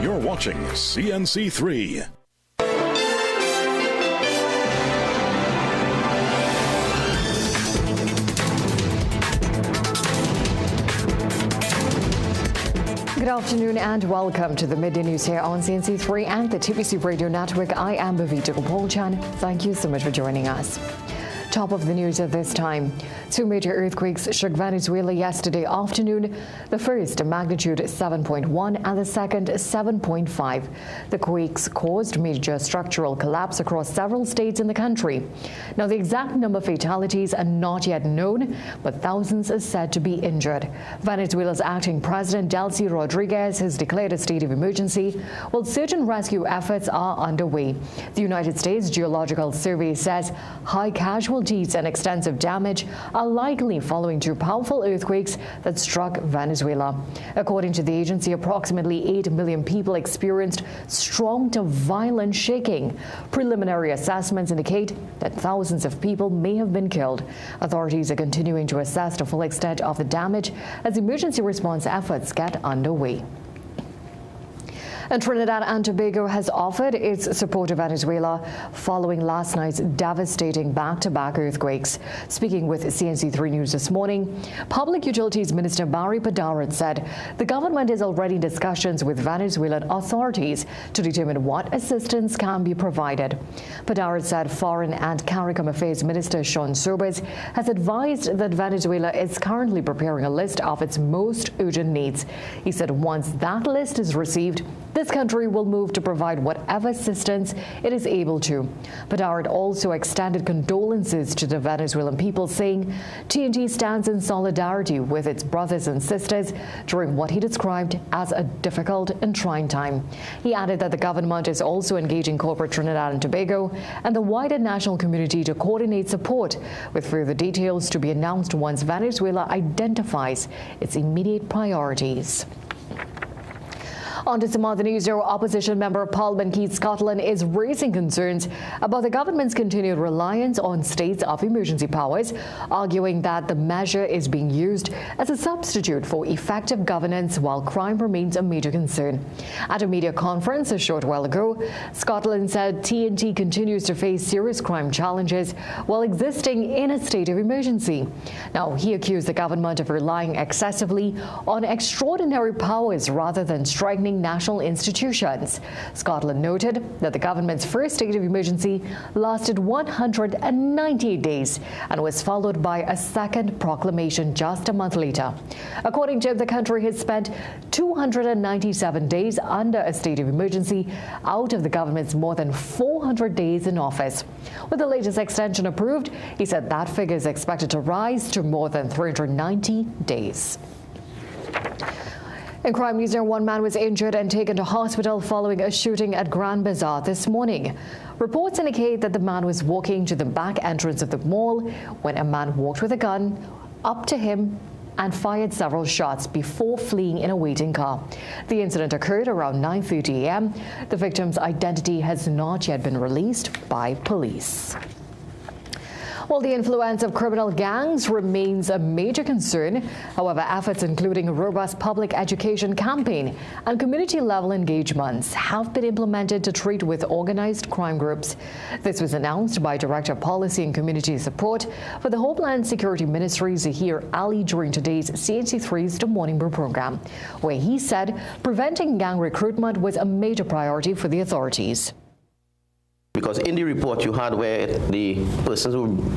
You're watching CNC3. Good afternoon and welcome to the Midday News here on CNC3 and the TBC Radio Network. I am Bhavita Gopalchan. Thank you so much for joining us. Top of the news at this time. Two major earthquakes shook Venezuela yesterday afternoon. The first a magnitude 7.1 and the second 7.5. The quakes caused major structural collapse across several states in the country. Now, the exact number of fatalities are not yet known, but thousands are said to be injured. Venezuela's acting president, Delcy Rodriguez, has declared a state of emergency, while search and rescue efforts are underway. The United States Geological Survey says high casualties and extensive damage are likely following two powerful earthquakes that struck Venezuela. According to the agency, approximately 8 million people experienced strong to violent shaking. Preliminary assessments indicate that thousands of people may have been killed. Authorities are continuing to assess the full extent of the damage as emergency response efforts get underway. And Trinidad and Tobago has offered its support to Venezuela following last night's devastating back-to-back earthquakes. Speaking with CNC3 News this morning, Public Utilities Minister Barry Padarat said the government is already in discussions with Venezuelan authorities to determine what assistance can be provided. Padarat said Foreign and CARICOM Affairs Minister Sean Sobers has advised that Venezuela is currently preparing a list of its most urgent needs. He said once that list is received, this country will move to provide whatever assistance it is able to. Padarat also extended condolences to the Venezuelan people, saying TNT stands in solidarity with its brothers and sisters during what he described as a difficult and trying time. He added that the government is also engaging corporate Trinidad and Tobago and the wider national community to coordinate support, with further details to be announced once Venezuela identifies its immediate priorities. On to some other news. Opposition Member of Parliament Keith Scotland is raising concerns about the government's continued reliance on states of emergency powers, arguing that the measure is being used as a substitute for effective governance while crime remains a major concern. At a media conference a short while ago, Scotland said TNT continues to face serious crime challenges while existing in a state of emergency. Now, he accused the government of relying excessively on extraordinary powers rather than strengthening national institutions. Scotland noted that the government's first state of emergency lasted 198 days and was followed by a second proclamation just a month later. According to him, the country has spent 297 days under a state of emergency out of the government's more than 400 days in office. With the latest extension approved, he said that figure is expected to rise to more than 390 days. In crime news, one man was injured and taken to hospital following a shooting at Grand Bazaar this morning. Reports indicate that the man was walking to the back entrance of the mall when a man walked with a gun up to him and fired several shots before fleeing in a waiting car. The incident occurred around 9:30 a.m. The victim's identity has not yet been released by police. Well, the influence of criminal gangs remains a major concern. However, efforts including a robust public education campaign and community-level engagements have been implemented to treat with organized crime groups. This was announced by Director of Policy and Community Support for the Homeland Security Ministry, Zahir Ali, during today's CNC3's The Morning Brew program, where he said preventing gang recruitment was a major priority for the authorities. Because in the report you had where the persons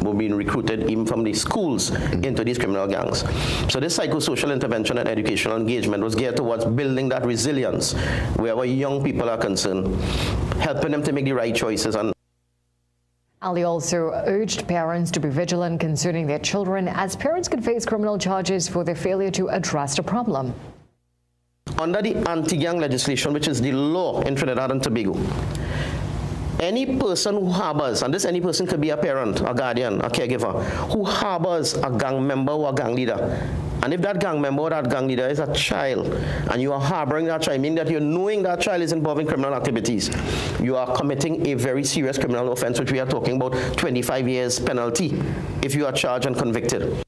were being recruited even from the schools into these criminal gangs. So this psychosocial intervention and educational engagement was geared towards building that resilience wherever young people are concerned, helping them to make the right choices. And Ali also urged parents to be vigilant concerning their children, as parents could face criminal charges for their failure to address the problem. Under the anti-gang legislation, which is the law in Trinidad and Tobago, any person who harbors, and this any person could be a parent, a guardian, a caregiver, who harbors a gang member or a gang leader, and if that gang member or that gang leader is a child, and you are harboring that child, meaning that you're knowing that child is involved in criminal activities, you are committing a very serious criminal offense, which we are talking about 25 years penalty if you are charged and convicted.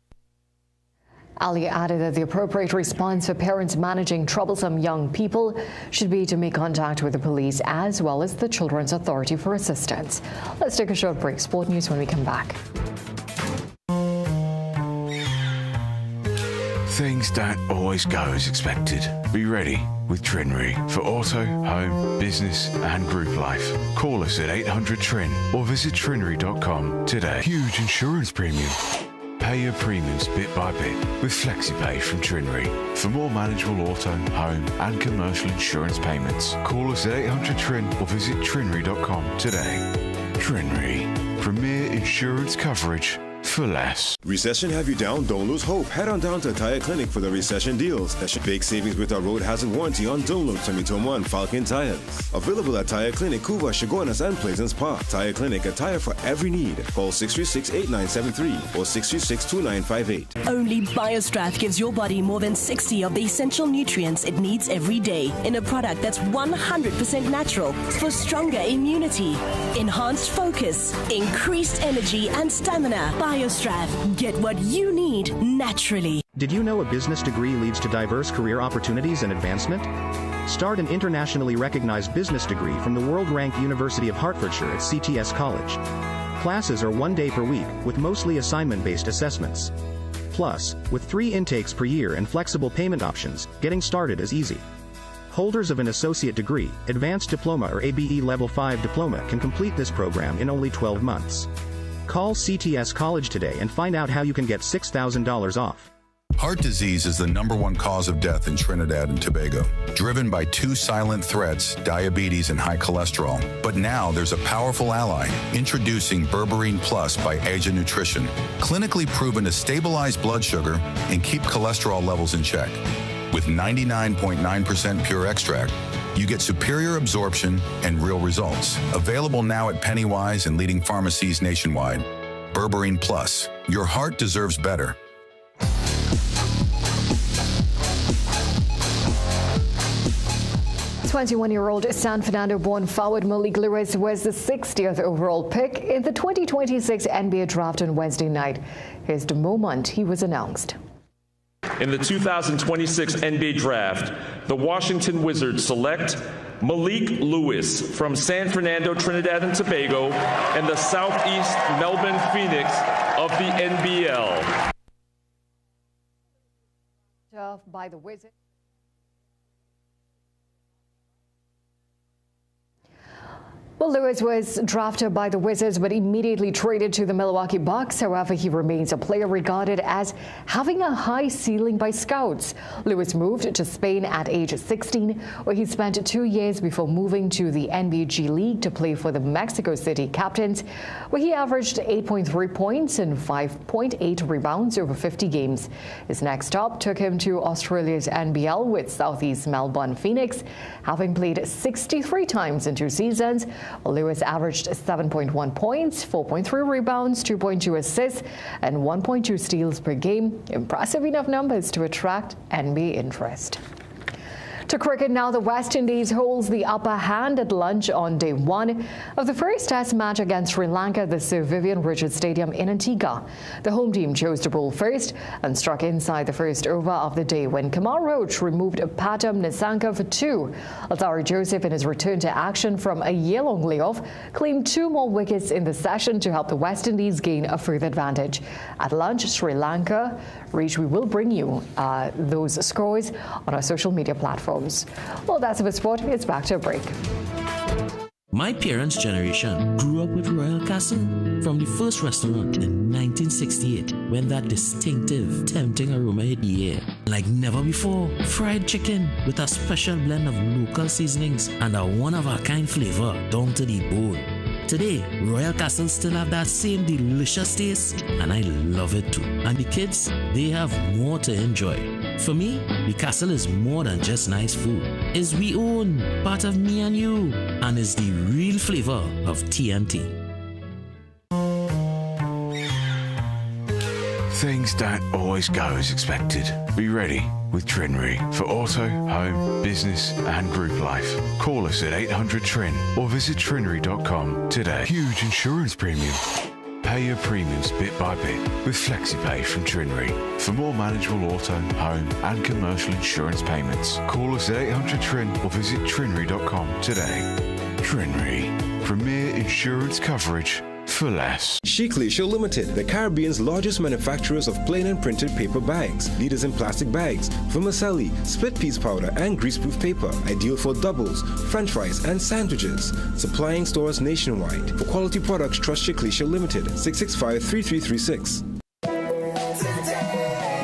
Ali added that the appropriate response for parents managing troublesome young people should be to make contact with the police as well as the Children's Authority for assistance. Let's take a short break. Sport news when we come back. Things don't always go as expected. Be ready with Trinry for auto, home, business and group life. Call us at 800-TRIN or visit trinry.com today. Huge insurance premium. Pay your premiums bit by bit with FlexiPay from Trinry. For more manageable auto, home and commercial insurance payments, call us at 800-TRIN or visit trinry.com today. Trinry. Premier insurance coverage for less. Recession have you down? Don't lose hope. Head on down to Tire Clinic for the recession deals. That's big savings with our road hazard warranty on Dunlop 2021 Falcon tires. Available at Tire Clinic, Cuba, Chaguanas, and Pleasance Park. Tire Clinic, a tire for every need. Call 636-8973 or 636-2958. Only BioStrath gives your body more than 60 of the essential nutrients it needs every day in a product that's 100% natural for stronger immunity, enhanced focus, increased energy and stamina. BioStrath. Get what you need naturally. Did you know a business degree leads to diverse career opportunities and advancement? Start an internationally recognized business degree from the world-ranked University of Hertfordshire at CTS College. Classes are 1 day per week with mostly assignment-based assessments. Plus, with 3 intakes per year and flexible payment options, getting started is easy. Holders of an associate degree, advanced diploma or ABE Level 5 diploma can complete this program in only 12 months. Call CTS College today and find out how you can get $6,000 off. Heart disease is the #1 cause of death in Trinidad and Tobago, driven by 2 silent threats, diabetes and high cholesterol. But now there's a powerful ally, introducing Berberine Plus by Asia Nutrition, clinically proven to stabilize blood sugar and keep cholesterol levels in check. With 99.9% pure extract, you get superior absorption and real results. Available now at Pennywise and leading pharmacies nationwide. Berberine Plus. Your heart deserves better. 21-year-old San Fernando-born forward Malik Lewis was the 60th overall pick in the 2026 NBA draft on Wednesday night. Here's the moment he was announced. In the 2026 NBA Draft, the Washington Wizards select Malik Lewis from San Fernando, Trinidad and Tobago, and the Southeast Melbourne Phoenix of the NBL. By the Wizards. Well, Lewis was drafted by the Wizards but immediately traded to the Milwaukee Bucks. However, he remains a player regarded as having a high ceiling by scouts. Lewis moved to Spain at age 16, where he spent 2 years before moving to the NBA G League to play for the Mexico City Captains, where he averaged 8.3 points and 5.8 rebounds over 50 games. His next stop took him to Australia's NBL with Southeast Melbourne Phoenix, having played 63 times in 2 seasons. Lewis averaged 7.1 points, 4.3 rebounds, 2.2 assists, and 1.2 steals per game. Impressive enough numbers to attract NBA interest. To cricket now, the West Indies holds the upper hand at lunch on day 1 of the first Test match against Sri Lanka at the Sir Vivian Richards Stadium in Antigua. The home team chose to bowl first and struck inside the first over of the day when Kamal Roach removed Patam Nissanka for 2. Altari Joseph, in his return to action from a year-long layoff, claimed 2 more wickets in the session to help the West Indies gain a further advantage. At lunch, Sri Lanka reached. We will bring you those scores on our social media platforms. Well, that's it for sport. It's back to a break. My parents' generation grew up with Royal Castle. From the first restaurant in 1968, when that distinctive, tempting aroma hit the air. Like never before, fried chicken with a special blend of local seasonings and a one-of-a-kind flavor down to the bone. Today, Royal Castle still have that same delicious taste, and I love it too. And the kids, they have more to enjoy. For me, the castle is more than just nice food. It's we own, part of me and you, and is the real flavor of TNT. Things don't always go as expected. Be ready with Trinry for auto, home, business and group life. Call us at 800-TRIN or visit trinry.com today. Huge insurance premium. Pay your premiums bit by bit with FlexiPay from Trinity. For more manageable auto, home and commercial insurance payments, call us at 800 TRIN or visit trinity.com today. Trinity, premier insurance coverage for less. Chic Leisure Limited, the Caribbean's largest manufacturers of plain and printed paper bags, leaders in plastic bags, vermicelli, split piece powder, and greaseproof paper, ideal for doubles, french fries, and sandwiches. Supplying stores nationwide. For quality products, trust Chic Leisure Limited, 665-3336.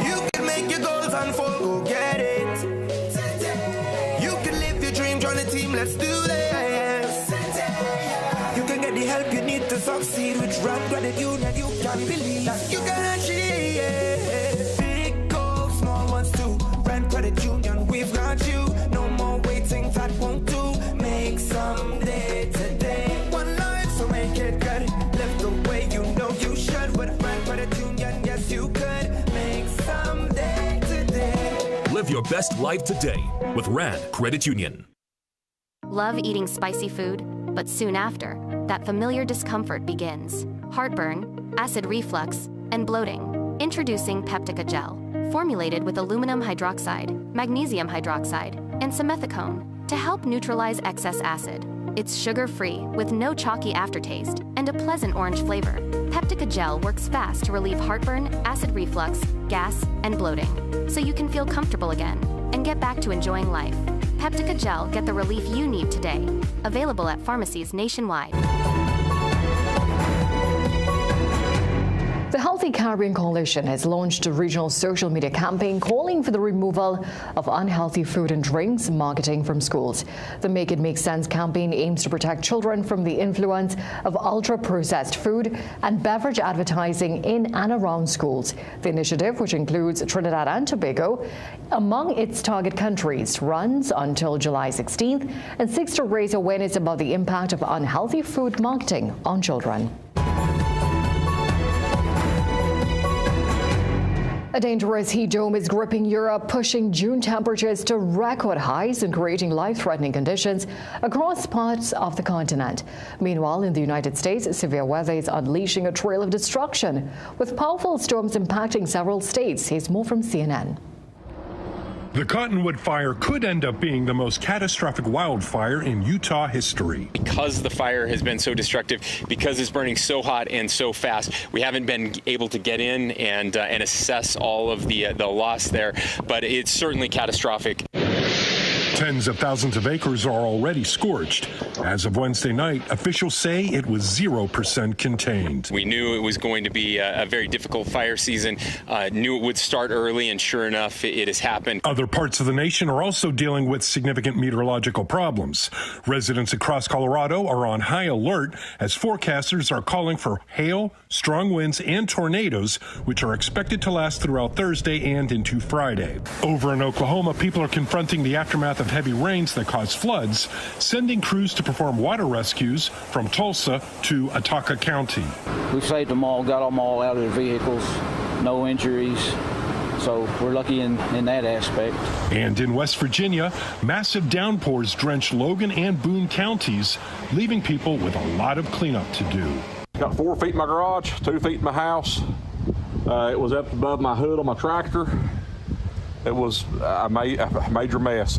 You can make your goals unfold, go get it. You can live your dream, join the team, let's do this. You can get the help you need to succeed with Rand Credit Union. You can believe that you can achieve big goals, small ones too. Rand Credit Union, we've got you. No more waiting, that won't do. Make someday today. One life, so make it good. Live the way you know you should. With Rand Credit Union, yes you could. Make someday today. Live your best life today with Rand Credit Union. Love eating spicy food, but soon after, that familiar discomfort begins. Heartburn, acid reflux, and bloating. Introducing Peptica Gel, formulated with aluminum hydroxide, magnesium hydroxide, and simethicone to help neutralize excess acid. It's sugar-free with no chalky aftertaste and a pleasant orange flavor. Peptica Gel works fast to relieve heartburn, acid reflux, gas, and bloating, so you can feel comfortable again and get back to enjoying life. Peptica Gel, get the relief you need today. Available at pharmacies nationwide. The Healthy Caribbean Coalition has launched a regional social media campaign calling for the removal of unhealthy food and drinks marketing from schools. The Make It Make Sense campaign aims to protect children from the influence of ultra-processed food and beverage advertising in and around schools. The initiative, which includes Trinidad and Tobago among its target countries, runs until July 16th and seeks to raise awareness about the impact of unhealthy food marketing on children. A dangerous heat dome is gripping Europe, pushing June temperatures to record highs and creating life-threatening conditions across parts of the continent. Meanwhile, in the United States, severe weather is unleashing a trail of destruction, with powerful storms impacting several states. Here's more from CNN. The Cottonwood Fire could end up being the most catastrophic wildfire in Utah history. Because the fire has been so destructive, because it's burning so hot and so fast, we haven't been able to get in and assess all of the loss there, but it's certainly catastrophic. Tens of thousands of acres are already scorched. As of Wednesday night, officials say it was 0% contained. We knew it was going to be a very difficult fire season, knew it would start early, and sure enough, it has happened. Other parts of the nation are also dealing with significant meteorological problems. Residents across Colorado are on high alert as forecasters are calling for hail, strong winds, and tornadoes, which are expected to last throughout Thursday and into Friday. Over in Oklahoma, people are confronting the aftermath of heavy rains that caused floods, sending crews to perform water rescues from Tulsa to Ataka County. We saved them all, got them all out of their vehicles, no injuries. So we're lucky in that aspect. And in West Virginia, massive downpours drenched Logan and Boone counties, leaving people with a lot of cleanup to do. Got 4 feet in my garage, 2 feet in my house. It was up above my hood on my tractor. It was a major mess.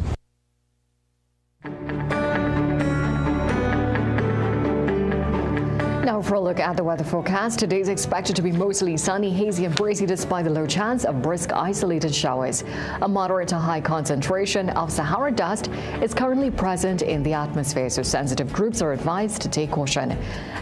Now for a look at the weather forecast. Today is expected to be mostly sunny, hazy and breezy despite the low chance of brisk isolated showers. A moderate to high concentration of Sahara dust is currently present in the atmosphere, so sensitive groups are advised to take caution.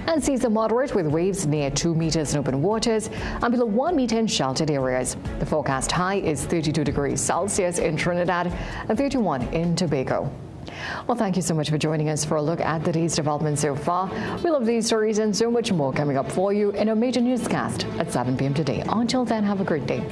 And seas are moderate with waves near 2 meters in open waters and below 1 meter in sheltered areas. The forecast high is 32 degrees Celsius in Trinidad and 31 in Tobago. Well, thank you so much for joining us for a look at the day's developments so far. We'll have these stories and so much more coming up for you in a major newscast at 7 p.m. today. Until then, have a great day.